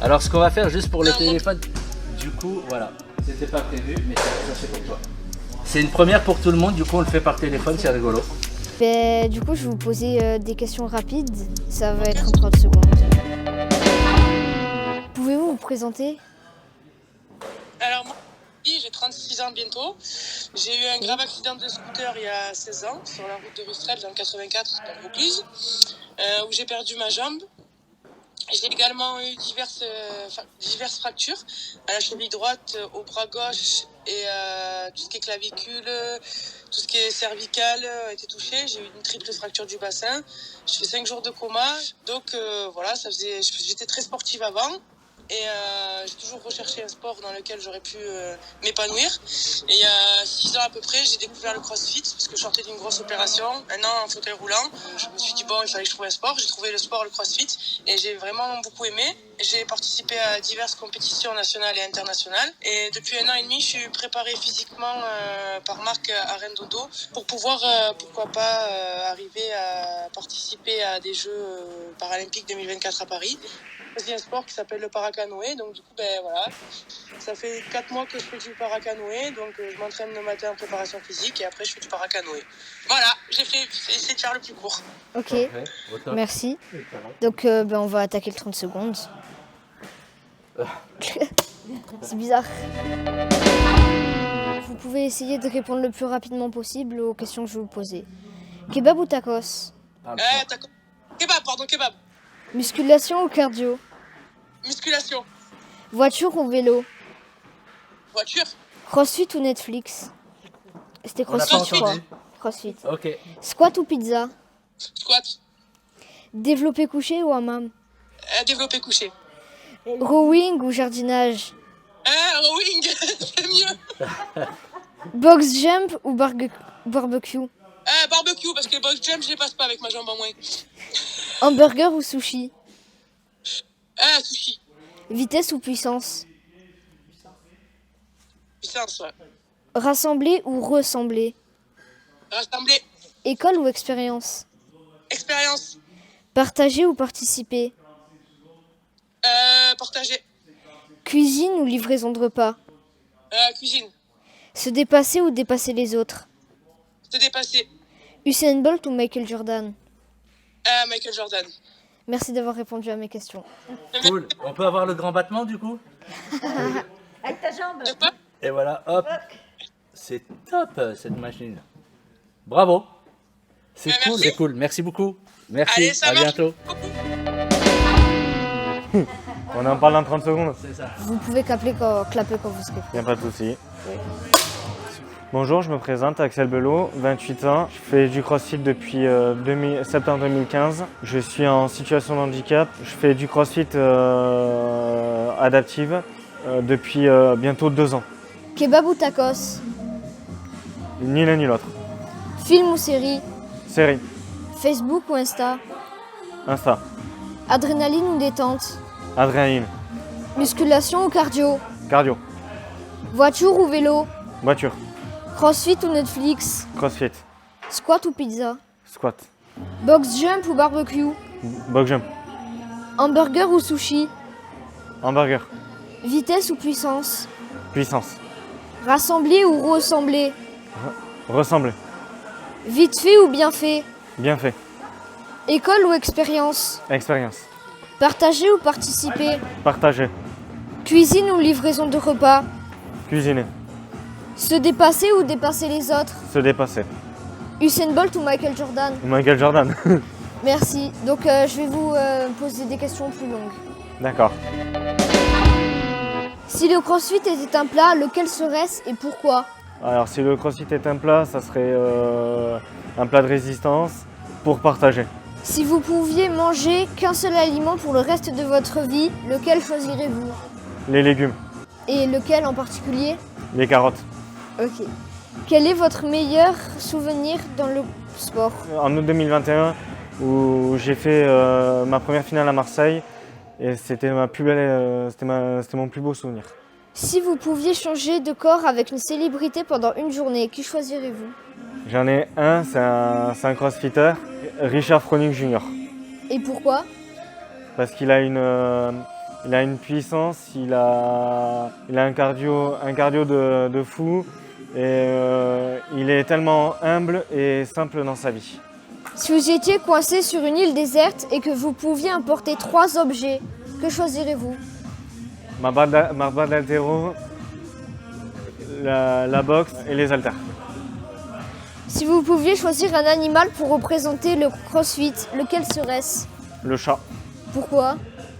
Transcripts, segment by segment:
Alors ce qu'on va faire juste pour le téléphone, du coup, voilà, c'était pas prévu, mais ça c'est pour toi. C'est une première pour tout le monde, du coup on le fait par téléphone, c'est rigolo. Du coup, je vais vous poser des questions rapides. Ça va être en 30 secondes. Pouvez-vous vous présenter? Alors moi, j'ai 36 ans bientôt. J'ai eu un grave accident de scooter il y a 16 ans sur la route de Rustrel dans le 84 dans le Vaucluse, où j'ai perdu ma jambe. J'ai également eu diverses fractures à la cheville droite, au bras gauche et tout ce qui est clavicule, tout ce qui est cervical a été touché. J'ai eu une triple fracture du bassin. Je fais 5 jours de coma. Donc voilà, j'étais très sportive avant. Et j'ai toujours recherché un sport dans lequel j'aurais pu m'épanouir. Et il y a 6 ans à peu près, j'ai découvert le crossfit parce que je sortais d'une grosse opération, un an en fauteuil roulant. Je me suis dit bon, il fallait que je trouve un sport. J'ai trouvé le sport, le crossfit, et j'ai vraiment beaucoup aimé. J'ai participé à diverses compétitions nationales et internationales. Et depuis 1 an et demi, je suis préparée physiquement par Marc Arène Dodo pour pouvoir, pourquoi pas, arriver à participer à des Jeux paralympiques 2024 à Paris. C'est un sport qui s'appelle le paracanoë, donc du coup, voilà, ça fait 4 mois que je fais du paracanoë, donc je m'entraîne le matin en préparation physique et après je fais du paracanoë. Voilà, j'ai essayé de faire le plus court. Ok, merci. Donc on va attaquer le 30 secondes. C'est bizarre. Vous pouvez essayer de répondre le plus rapidement possible aux questions que je vais vous poser. Kebab ou tacos? Tacos. Kebab. Musculation ou cardio? Musculation. Voiture ou vélo? Voiture. Crossfit ou Netflix? C'était crossfit, je crois. Crossfit. Ok. Squat ou pizza? Squat. Développé couché ou hammam? Développé couché. Rowing ou jardinage? Rowing, c'est mieux. Box jump ou barbecue? Barbecue, parce que box jump, je les passe pas avec ma jambe en moins. Hamburger ou sushi? Sushi. Vitesse ou puissance? Puissance, ouais. Rassembler ou ressembler? Rassembler. École ou expérience? Expérience. Partager ou participer? Partager. Cuisine ou livraison de repas? Cuisine. Se dépasser ou dépasser les autres? Se dépasser. Usain Bolt ou Michael Jordan? Michael Jordan. Merci d'avoir répondu à mes questions. Cool. On peut avoir le grand battement du coup? Avec ta jambe. Et voilà, hop. C'est top cette machine. Bravo. C'est cool, merci. c'est cool. Merci beaucoup. Merci, Allez, ça à marche. bientôt. On en parle dans 30 secondes. C'est ça. Vous pouvez clapper quand vous serez Il n'y a pas de souci. Bonjour, je me présente, Axel Belot, 28 ans. Je fais du crossfit depuis septembre 2015. Je suis en situation de handicap. Je fais du crossfit adaptive depuis bientôt 2 ans. Kebab ou tacos? Ni l'un ni l'autre. Film ou série? Série, Facebook ou Insta? Insta, Adrénaline ou détente? adrénaline, Musculation ou cardio? cardio, Voiture ou vélo? voiture, Crossfit ou Netflix? crossfit, Squat ou pizza? squat, Box jump ou barbecue? box jump, Hamburger ou sushi? hamburger, Vitesse ou puissance? puissance, Rassembler ou ressembler? ressembler, Vite fait ou bien fait? bien fait, École ou expérience? expérience, Partager ou participer? partager, Cuisine ou livraison de repas? cuisiner, Se dépasser ou dépasser les autres? se dépasser. Usain Bolt ou Michael Jordan? Michael Jordan. Merci. Donc je vais vous poser des questions plus longues. D'accord. Si le crossfit était un plat, lequel serait-ce et pourquoi? Alors si le crossfit est un plat, ça serait un plat de résistance pour partager. Si vous pouviez manger qu'un seul aliment pour le reste de votre vie, lequel choisirez-vous? Les légumes, Et lequel en particulier? les carottes. Ok. Quel est votre meilleur souvenir dans le sport? En août 2021, où j'ai fait ma première finale à Marseille, et c'était ma plus belle, c'était mon plus beau souvenir. Si vous pouviez changer de corps avec une célébrité pendant une journée, qui choisirez-vous? J'en ai un, c'est un crossfitter, Richard Froning Jr. Et pourquoi? Parce qu'il a Il a une puissance, il a un cardio de fou et il est tellement humble et simple dans sa vie. Si vous étiez coincé sur une île déserte et que vous pouviez importer 3 objets, que choisirez-vous? Ma barre d'haltéro, la boxe et les haltères. Si vous pouviez choisir un animal pour représenter le crossfit, lequel serait-ce? Le chat. Pourquoi?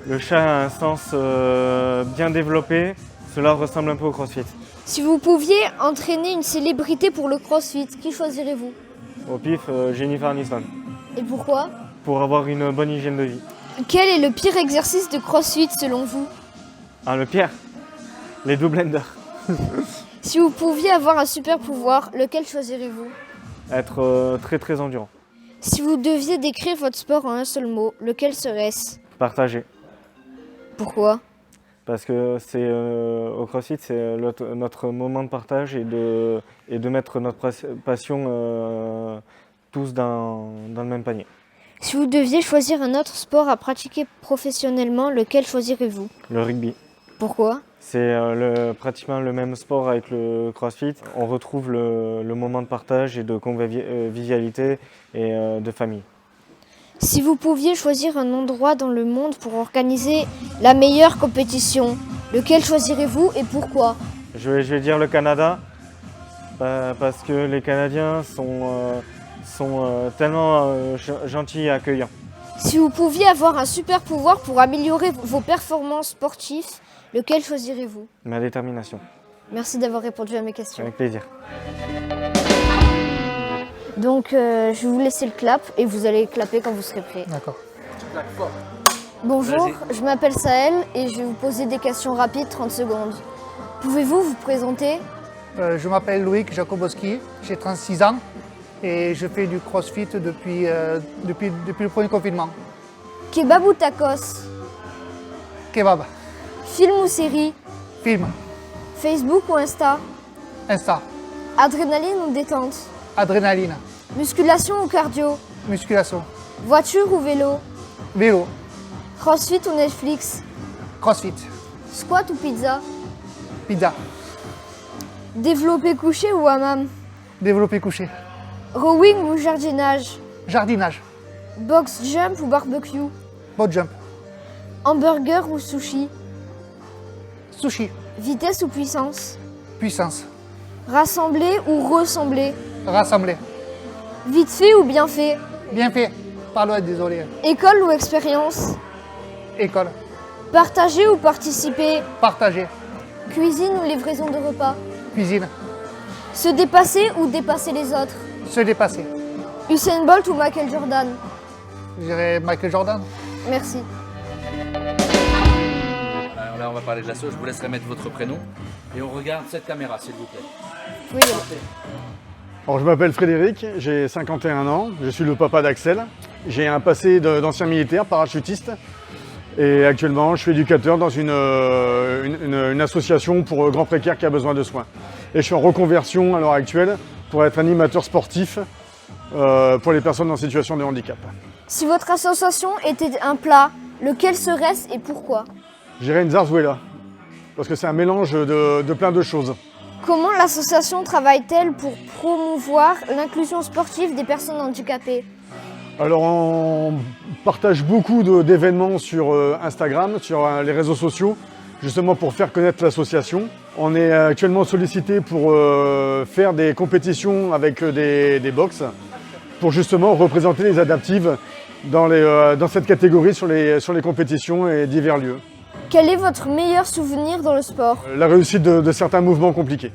Le chat a un sens bien développé, cela ressemble un peu au crossfit. Si vous pouviez entraîner une célébrité pour le crossfit, qui choisirez-vous? Au pif, Jennifer Aniston, Et pourquoi? pour avoir une bonne hygiène de vie. Quel est le pire exercice de crossfit selon vous? Ah, le pire, les double blenders. Si vous pouviez avoir un super pouvoir, lequel choisirez-vous? Être très endurant. Si vous deviez décrire votre sport en un seul mot, lequel serait-ce? Partager. Pourquoi? Parce que au CrossFit, c'est notre moment de partage et de mettre notre passion tous dans le même panier. Si vous deviez choisir un autre sport à pratiquer professionnellement, lequel choisirez-vous? Le rugby. Pourquoi? C'est pratiquement le même sport avec le CrossFit. On retrouve le moment de partage et de convivialité et de famille. Si vous pouviez choisir un endroit dans le monde pour organiser la meilleure compétition, lequel choisirez-vous et pourquoi? Je vais dire le Canada, parce que les Canadiens sont tellement gentils et accueillants. Si vous pouviez avoir un super pouvoir pour améliorer vos performances sportives, lequel choisirez-vous? Ma détermination. Merci d'avoir répondu à mes questions. Avec plaisir. Donc je vais vous laisser le clap et vous allez clapper quand vous serez prêts. D'accord. Bonjour, Vas-y. je m'appelle Sahel et je vais vous poser des questions rapides, 30 secondes. Pouvez-vous vous présenter? Je m'appelle Loïc Jakobowski, j'ai 36 ans et je fais du crossfit depuis le premier confinement. Kebab ou tacos? Kebab, Film ou série? film, Facebook ou Insta? Insta, Adrénaline ou détente? adrénaline, Musculation ou cardio? musculation, Voiture ou vélo? vélo, Crossfit ou Netflix? crossfit, Squat ou pizza? pizza, Développé couché ou hammam? développé couché, Rowing ou jardinage? jardinage, Box jump ou barbecue? boat jump, Hamburger ou sushi? sushi, Vitesse ou puissance? puissance, Rassembler ou ressembler? rassembler, Vite fait ou bien fait? bien fait, pardon, désolé, École ou expérience? école, Partager ou participer? partager, Cuisine ou livraison de repas? cuisine, Se dépasser ou dépasser les autres? se dépasser. Usain Bolt ou Michael Jordan? Je dirais Michael Jordan. Merci. Alors là, on va parler de la sauce. Je vous laisserai mettre votre prénom. Et on regarde cette caméra, s'il vous plaît. Oui, Alors, je m'appelle Frédéric, j'ai 51 ans, je suis le papa d'Axel. J'ai un passé d'ancien militaire, parachutiste. Et actuellement, je suis éducateur dans une association pour grands précaires qui a besoin de soins. Et je suis en reconversion à l'heure actuelle pour être animateur sportif pour les personnes en situation de handicap. Si votre association était un plat, lequel serait-ce et pourquoi? Je dirais une zarzuela, parce que c'est un mélange de plein de choses. Comment l'association travaille-t-elle pour promouvoir l'inclusion sportive des personnes handicapées? Alors on partage beaucoup d'événements sur Instagram, sur les réseaux sociaux, justement pour faire connaître l'association. On est actuellement sollicité pour faire des compétitions avec des box, pour justement représenter les adaptives dans cette catégorie sur les compétitions et divers lieux. Quel est votre meilleur souvenir dans le sport? La réussite de certains mouvements compliqués.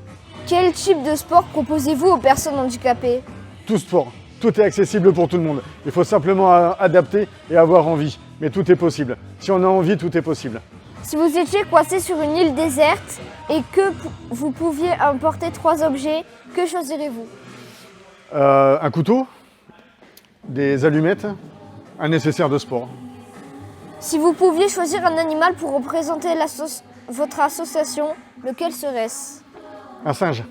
Quel type de sport proposez-vous aux personnes handicapées? Tout sport, tout est accessible pour tout le monde. Il faut simplement adapter et avoir envie. Mais tout est possible. Si on a envie, tout est possible. Si vous étiez coincé sur une île déserte et que vous pouviez emporter 3 objets, que choisirez-vous? Un couteau, des allumettes, un nécessaire de sport. Si vous pouviez choisir un animal pour représenter votre association, lequel serait-ce? Un singe,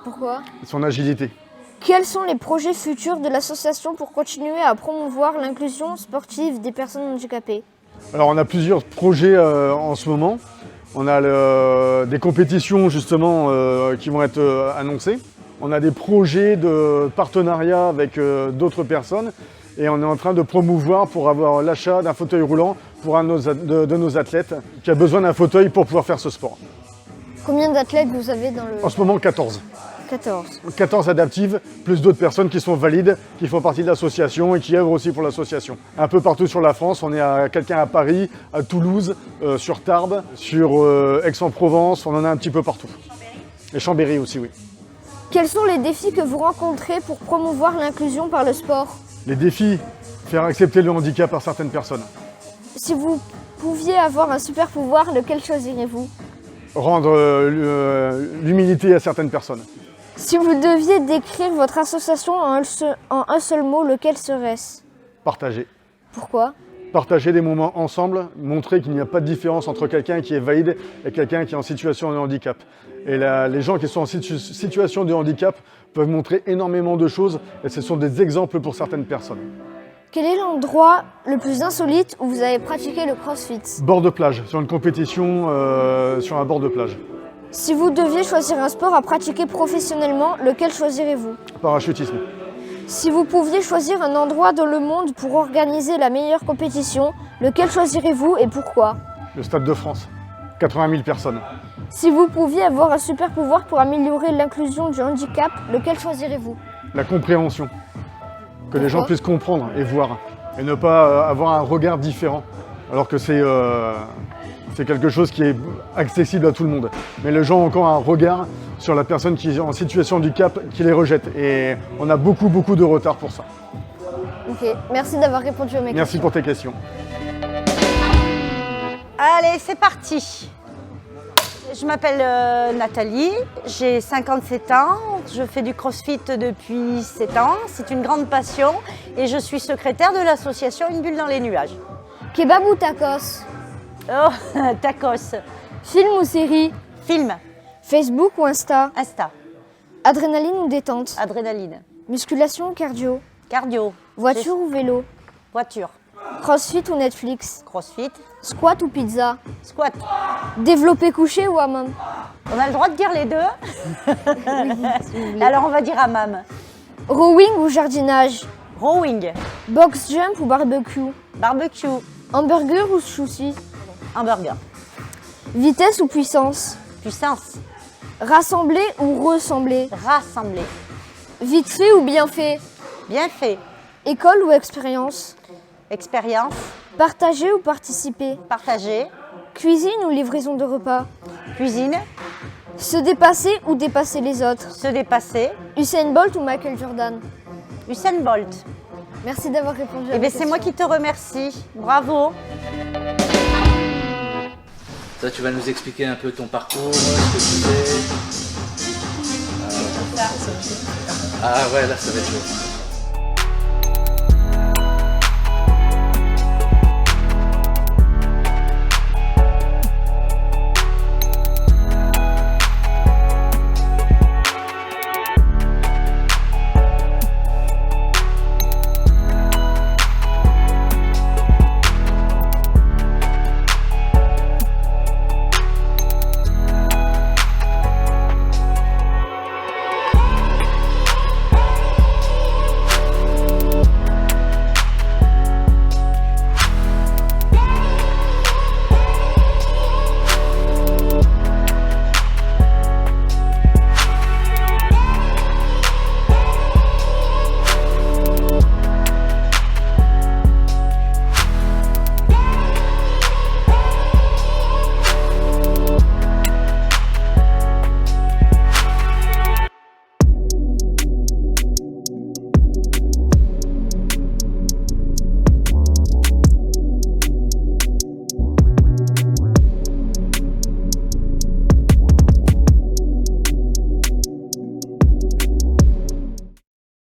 Pourquoi? son agilité. Quels sont les projets futurs de l'association pour continuer à promouvoir l'inclusion sportive des personnes handicapées? Alors on a plusieurs projets en ce moment. On a des compétitions justement qui vont être annoncées. On a des projets de partenariat avec d'autres personnes et on est en train de promouvoir pour avoir l'achat d'un fauteuil roulant pour un de nos athlètes qui a besoin d'un fauteuil pour pouvoir faire ce sport. Combien d'athlètes vous avez dans le... En ce moment 14. 14. 14 adaptives, plus d'autres personnes qui sont valides, qui font partie de l'association et qui œuvrent aussi pour l'association. Un peu partout sur la France, on est à quelqu'un à Paris, à Toulouse, sur Tarbes, sur Aix-en-Provence, on en a un petit peu partout. Et Chambéry aussi, oui. Quels sont les défis que vous rencontrez pour promouvoir l'inclusion par le sport? Les défis, faire accepter le handicap par certaines personnes. Si vous pouviez avoir un super pouvoir, lequel choisirez-vous? Rendre l'humilité à certaines personnes. Si vous deviez décrire votre association en un seul mot, lequel serait-ce? Partager. Pourquoi? Partager des moments ensemble, montrer qu'il n'y a pas de différence entre quelqu'un qui est valide et quelqu'un qui est en situation de handicap. Et les gens qui sont en situation de handicap peuvent montrer énormément de choses et ce sont des exemples pour certaines personnes. Quel est l'endroit le plus insolite où vous avez pratiqué le crossfit? Bord de plage, sur une compétition sur un bord de plage. Si vous deviez choisir un sport à pratiquer professionnellement, lequel choisirez-vous? Parachutisme. Si vous pouviez choisir un endroit dans le monde pour organiser la meilleure compétition, lequel choisirez-vous et pourquoi? Le Stade de France, 80 000 personnes. Si vous pouviez avoir un super pouvoir pour améliorer l'inclusion du handicap, lequel choisirez-vous? La compréhension. Que les gens puissent comprendre et voir. Et ne pas avoir un regard différent. Alors que c'est quelque chose qui est accessible à tout le monde. Mais les gens ont encore un regard sur la personne qui est en situation de handicap qui les rejette. Et on a beaucoup de retard pour ça. Ok, merci d'avoir répondu à mes questions. Merci pour tes questions. Allez, c'est parti. Je m'appelle Nathalie, j'ai 57 ans, je fais du crossfit depuis 7 ans, c'est une grande passion et je suis secrétaire de l'association Une bulle dans les nuages. Kebab ou tacos? Oh, tacos. Film ou série? Film. Facebook ou Insta? Insta. Adrénaline ou détente? Adrénaline. Musculation ou cardio? Cardio. Voiture ou vélo? Voiture. Crossfit ou Netflix? Crossfit. Squat ou pizza? Squat. Développé couché ou hammam? On a le droit de dire les deux. Alors on va dire hammam. Rowing ou jardinage? Rowing. Box jump ou barbecue? Barbecue. Hamburger ou sushi? Hamburger. Vitesse ou puissance? Puissance. Rassembler ou ressembler? Rassembler. Vite fait ou bien fait? Bien fait. École ou expérience? Expérience. Partager ou participer? Partager. Cuisine ou livraison de repas? Cuisine. Se dépasser ou dépasser les autres? Se dépasser. Usain Bolt ou Michael Jordan? Usain Bolt. Merci d'avoir répondu à Eh mes bien, c'est moi questions. qui te remercie. Bravo. Toi, tu vas nous expliquer un peu ton parcours, ce que tu fais. Ah ouais, là, ça va être chaud.